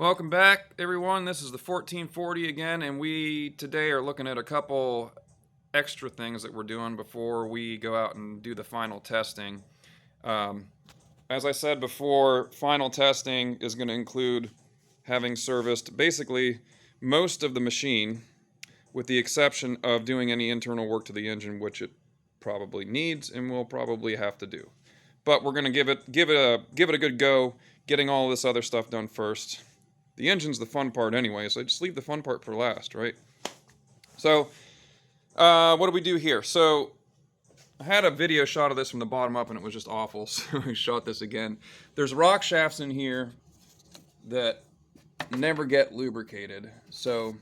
Welcome back, everyone. This is the 1440 again, and we today are looking at a couple extra things that we're doing before we go out and do the final testing. Um, as I said before, final testing is going to include having serviced basically most of the machine, with the exception of doing any internal work to the engine, which it probably needs and will probably have to do. But we're going to give it a good go, getting all this other stuff done first. The engine's the fun part anyway, so just leave the fun part for last, right? So, what do we do here? So, I had a video shot of this from the bottom up and it was just awful, so I shot this again. There's rock shafts in here that never get lubricated. So,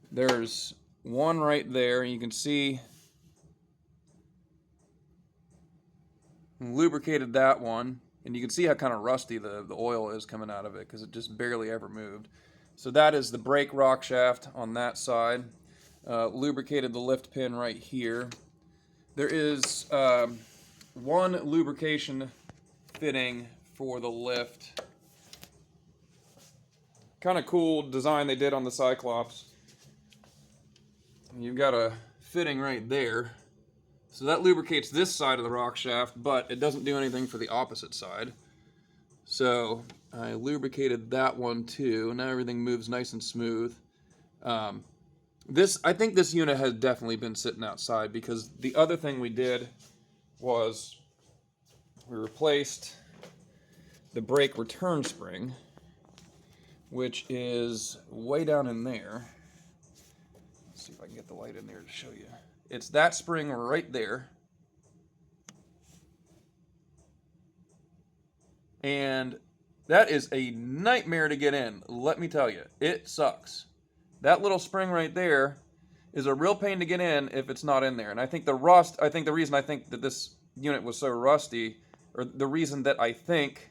there's one right there, and you can see I lubricated that one. And you can see how kind of rusty the oil is coming out of it because it just barely ever moved. So that is the brake rock shaft on that side. Lubricated the lift pin right here. There is one lubrication fitting for the lift. Kind of cool design they did on the Cyclops. You've got a fitting right there. So that lubricates this side of the rock shaft, but it doesn't do anything for the opposite side. So I lubricated that one too. Now everything moves nice and smooth. I think this unit has definitely been sitting outside, because the other thing we did was we replaced the brake return spring, which is way down in there. Let's see if I can get the light in there to show you. It's that spring right there. And that is a nightmare to get in, let me tell you. It sucks. That little spring right there is a real pain to get in if it's not in there. And I think the reason I think that this unit was so rusty, or the reason that I think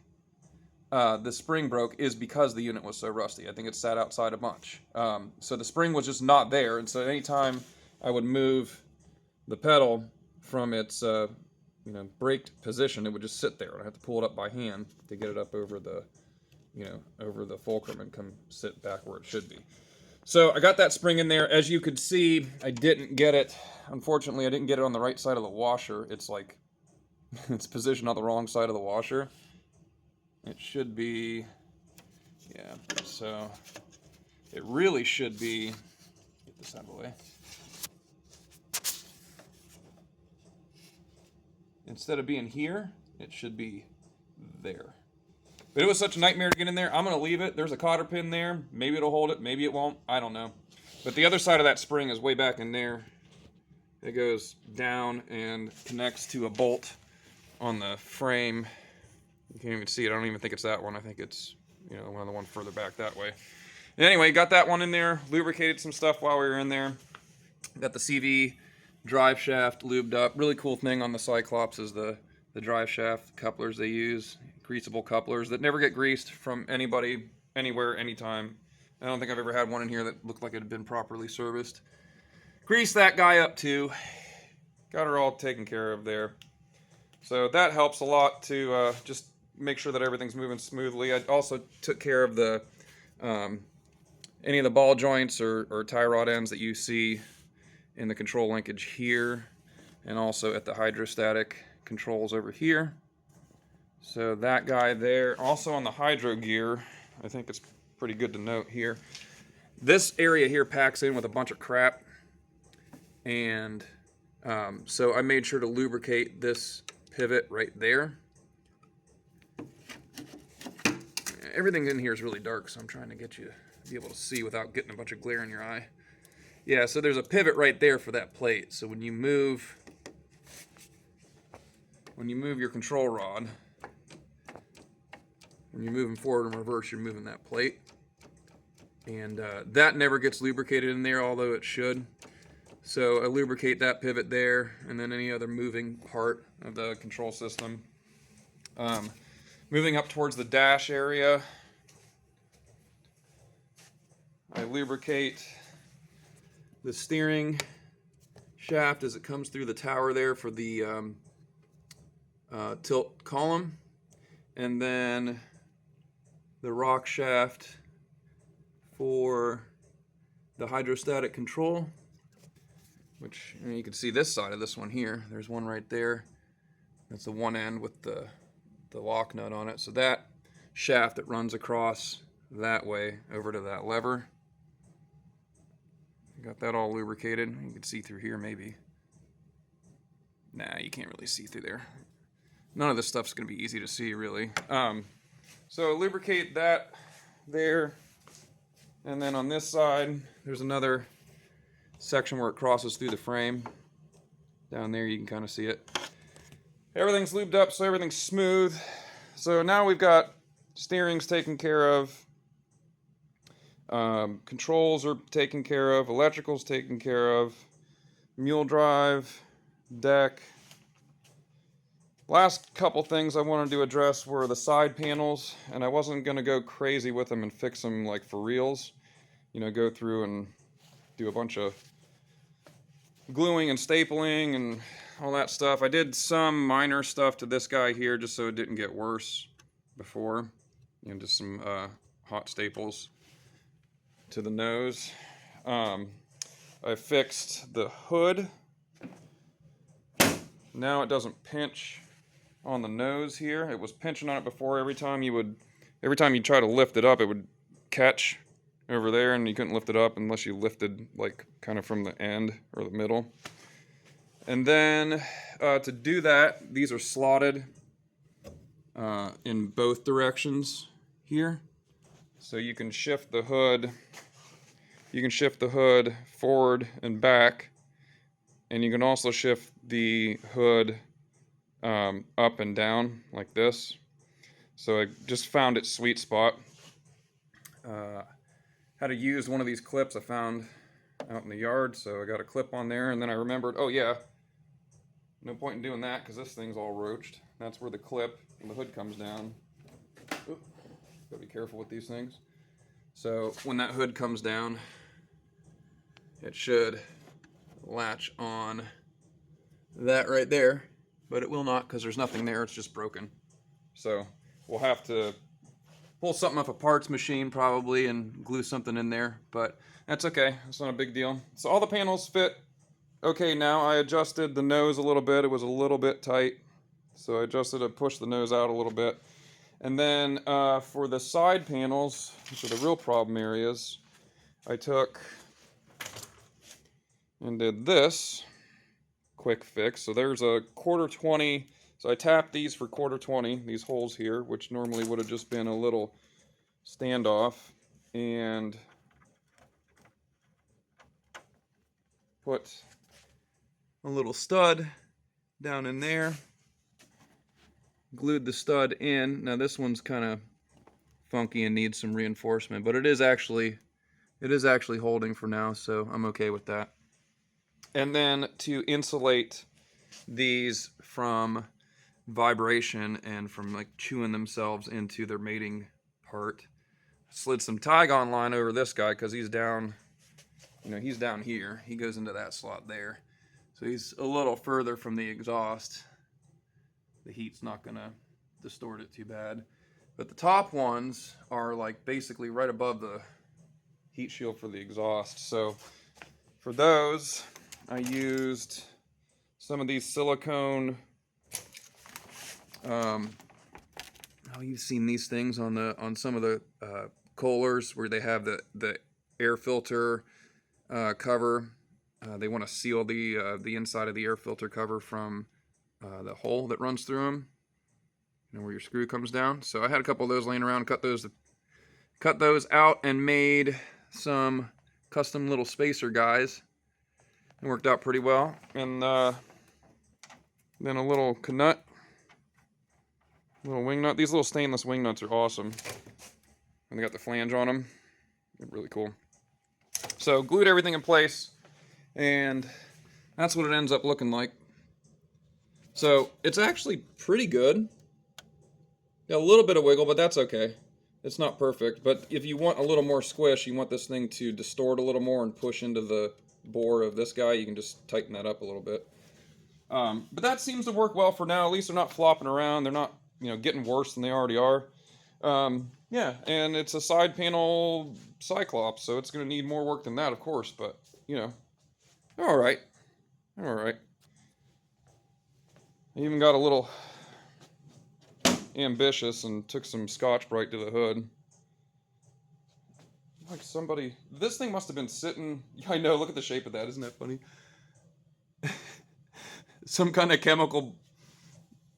the spring broke, is because the unit was so rusty. I think it sat outside a bunch. So the spring was just not there, and so anytime I would move the pedal from its braked position, it would just sit there. I have to pull it up by hand to get it up over the over the fulcrum and come sit back where it should be. So I got that spring in there. As you could see, I didn't get it. Unfortunately, I didn't get it on the right side of the washer. It's like it's positioned on the wrong side of the washer. It should be, yeah. So it really should be. Get this out of the way. Instead of being here, it should be there. But it was such a nightmare to get in there. I'm going to leave it. There's a cotter pin there. Maybe it'll hold it. Maybe it won't. I don't know. But the other side of that spring is way back in there. It goes down and connects to a bolt on the frame. You can't even see it. I don't even think it's that one. I think it's one of the ones further back that way. Anyway, got that one in there. Lubricated some stuff while we were in there. Got the CV drive shaft lubed up. Really cool thing on the Cyclops is the drive shaft couplers they use. Greasable couplers that never get greased from anybody, anywhere, anytime. I don't think I've ever had one in here that looked like it had been properly serviced. Greased that guy up too. Got her all taken care of there. So that helps a lot to just make sure that everything's moving smoothly. I also took care of the any of the ball joints or tie rod ends that you see in the control linkage here, and also at the hydrostatic controls over here. So that guy there. Also on the hydro gear, I think it's pretty good to note here, this area here packs in with a bunch of crap, and so I made sure to lubricate this pivot right there. Everything in here is really dark, so I'm trying to get you to be able to see without getting a bunch of glare in your eye. Yeah, so there's a pivot right there for that plate. So when you move your control rod, when you're moving forward and reverse, you're moving that plate. And that never gets lubricated in there, although it should. So I lubricate that pivot there, and then any other moving part of the control system. Moving up towards the dash area, I lubricate the steering shaft as it comes through the tower there for the tilt column, and then the rock shaft for the hydrostatic control, which you can see this side of this one here. There's one right there. That's the one end with the lock nut on it. So that shaft that runs across that way over to that lever. Got that all lubricated. You can see through here maybe. Nah, you can't really see through there. None of this stuff's going to be easy to see, really. So lubricate that there. And then on this side, there's another section where it crosses through the frame. Down there, you can kind of see it. Everything's lubed up, so everything's smooth. So now we've got steering's taken care of. Controls are taken care of. Electrical's taken care of. Mule drive, deck. Last couple things I wanted to address were the side panels, and I wasn't going to go crazy with them and fix them like for reals. You know, go through and do a bunch of gluing and stapling and all that stuff. I did some minor stuff to this guy here just so it didn't get worse before. You know, just some hot staples to the nose. I fixed the hood. Now it doesn't pinch on the nose here. It was pinching on it before. Every time you try to lift it up, it would catch over there, and you couldn't lift it up unless you lifted like kind of from the end or the middle. And then to do that, these are slotted in both directions here. So you can shift the hood. You can shift the hood forward and back, and you can also shift the hood up and down like this. So I just found its sweet spot. Had to use one of these clips I found out in the yard, so I got a clip on there, and then I remembered, oh yeah, no point in doing that because this thing's all roached. That's where the clip and the hood comes down. Oop, gotta be careful with these things. So when that hood comes down, it should latch on that right there, but it will not because there's nothing there. It's just broken. So we'll have to pull something off a parts machine probably and glue something in there, but that's okay. It's not a big deal. So all the panels fit okay now. I adjusted the nose a little bit. It was a little bit tight, so I adjusted it, pushed the nose out a little bit. And then for the side panels, which are the real problem areas, I took and did this quick fix. So there's a 1/4-20. So I tapped these for 1/4-20, these holes here, which normally would have just been a little standoff, and put a little stud down in there. Glued the stud in. Now this one's kind of funky and needs some reinforcement, but it is actually holding for now, so I'm okay with that. And then to insulate these from vibration and from like chewing themselves into their mating part, slid some Tygon line over this guy because he's down, he's down here. He goes into that slot there, so he's a little further from the exhaust. The heat's not gonna distort it too bad, but the top ones are like basically right above the heat shield for the exhaust. So for those, I used some of these silicone. You've seen these things on some of the Kohlers where they have the air filter cover. They want to seal the inside of the air filter cover from the hole that runs through them, where your screw comes down. So I had a couple of those laying around, cut those out, and made some custom little spacer guys. It worked out pretty well. And then a little nut, little wing nut. These little stainless wing nuts are awesome, and they got the flange on them. They're really cool. So glued everything in place, and that's what it ends up looking like. So it's actually pretty good. Got a little bit of wiggle, but that's okay. It's not perfect, but if you want a little more squish, you want this thing to distort a little more and push into the bore of this guy, you can just tighten that up a little bit. But that seems to work well for now. At least they're not flopping around. They're not, getting worse than they already are. Yeah, and it's a side panel Cyclops, so it's going to need more work than that, of course, but, you know, all right. All right. I even got a little ambitious and took some Scotch-Brite to the hood. Like somebody... This thing must have been sitting... I know, look at the shape of that. Isn't that funny? Some kind of chemical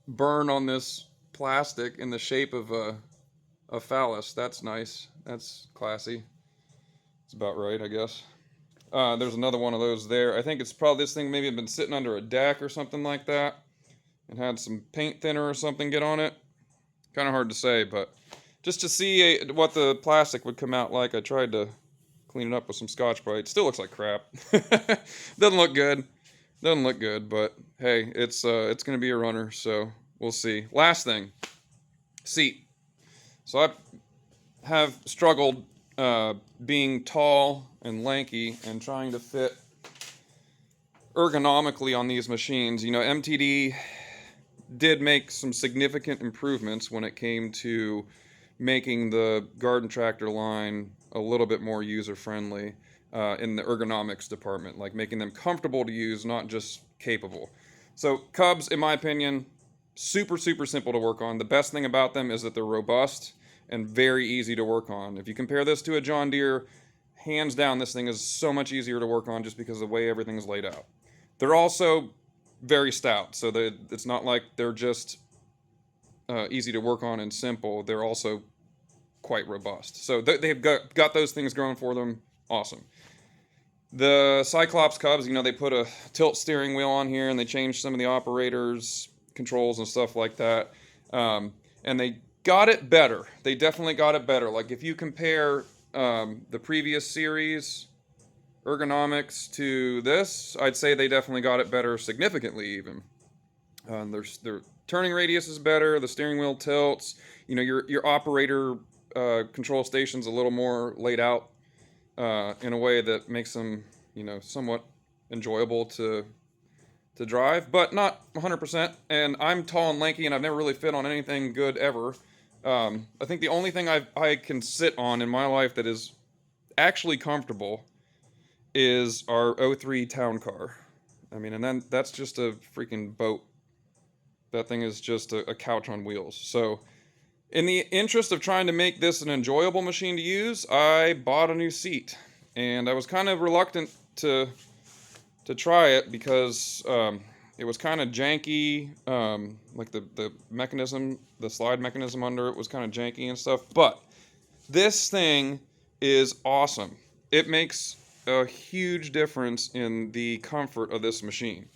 burn on this plastic in the shape of a phallus. That's nice. That's classy. It's about right, I guess. There's another one of those there. I think it's probably this thing maybe had been sitting under a deck or something like that and had some paint thinner or something get on it. Kind of hard to say, but just to see what the plastic would come out like, I tried to clean it up with some Scotch-Brite. Still looks like crap. Doesn't look good. Doesn't look good, but hey, it's going to be a runner, so we'll see. Last thing, seat. So I have struggled being tall and lanky and trying to fit ergonomically on these machines. You know, MTD did make some significant improvements when it came to making the garden tractor line a little bit more user-friendly in the ergonomics department, like making them comfortable to use, not just capable. So Cubs, in my opinion, super, super simple to work on. The best thing about them is that they're robust and very easy to work on. If you compare this to a John Deere, hands down, this thing is so much easier to work on just because of the way everything's laid out. They're also very stout, so it's not like they're just easy to work on and simple. They're also quite robust. So they've got those things going for them. Awesome. The Cyclops Cubs, you know, they put a tilt steering wheel on here and they changed some of the operators, controls and stuff like that. And they got it better. They definitely got it better. Like if you compare the previous series ergonomics to this, I'd say they definitely got it better significantly even. Their turning radius is better, the steering wheel tilts, you know, your operator control station's a little more laid out in a way that makes them, you know, somewhat enjoyable to drive, but not 100%. And I'm tall and lanky, and I've never really fit on anything good ever. I think the only thing I can sit on in my life that is actually comfortable is our 03 town car. I mean, and then that's just a freaking boat. That thing is just a couch on wheels. So in the interest of trying to make this an enjoyable machine to use, I bought a new seat. And I was kind of reluctant to try it because it was kind of janky. Like the mechanism, the slide mechanism under it was kind of janky and stuff. But this thing is awesome. It makes a huge difference in the comfort of this machine.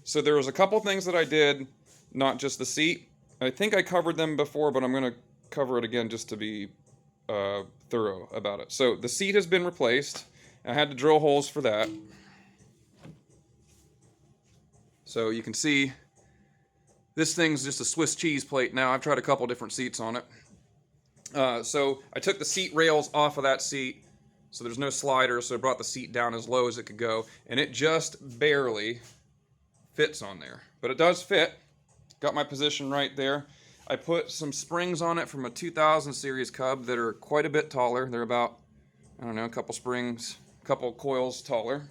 So there was a couple things that I did, not just the seat. I think I covered them before, but I'm going to cover it again just to be thorough about it. So the seat has been replaced. I had to drill holes for that. So you can see this thing's just a Swiss cheese plate now. I've tried a couple different seats on it. So I took the seat rails off of that seat, so there's no slider, so I brought the seat down as low as it could go, and it just barely fits on there. But it does fit. Got my position right there. I put some springs on it from a 2000 series Cub that are quite a bit taller. They're about, I don't know, a couple springs, a couple coils taller.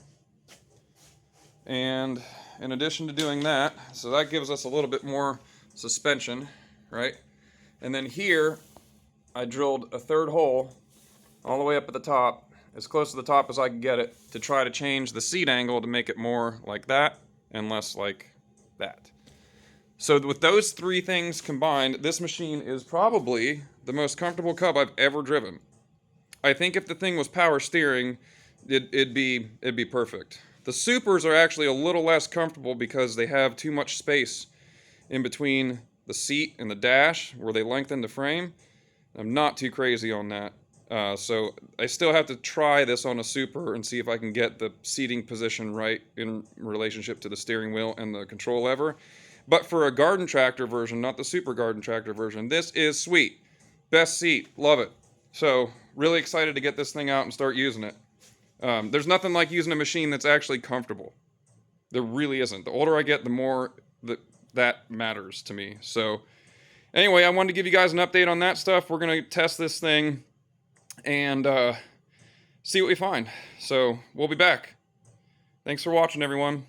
And in addition to doing that, so that gives us a little bit more suspension, right? And then here, I drilled a third hole all the way up at the top, as close to the top as I could get it, to try to change the seat angle to make it more like that and less like that. So with those three things combined, this machine is probably the most comfortable Cub I've ever driven. I think if the thing was power steering, it'd be perfect. The Supers are actually a little less comfortable because they have too much space in between the seat and the dash where they lengthen the frame. I'm not too crazy on that. So I still have to try this on a Super and see if I can get the seating position right in relationship to the steering wheel and the control lever. But for a garden tractor version, not the Super garden tractor version, this is sweet. Best seat. Love it. So really excited to get this thing out and start using it. There's nothing like using a machine that's actually comfortable. There really isn't. The older I get, the more that matters to me. So Anyway, I wanted to give you guys an update on that stuff. We're going to test this thing and see what we find. So we'll be back. Thanks for watching, everyone.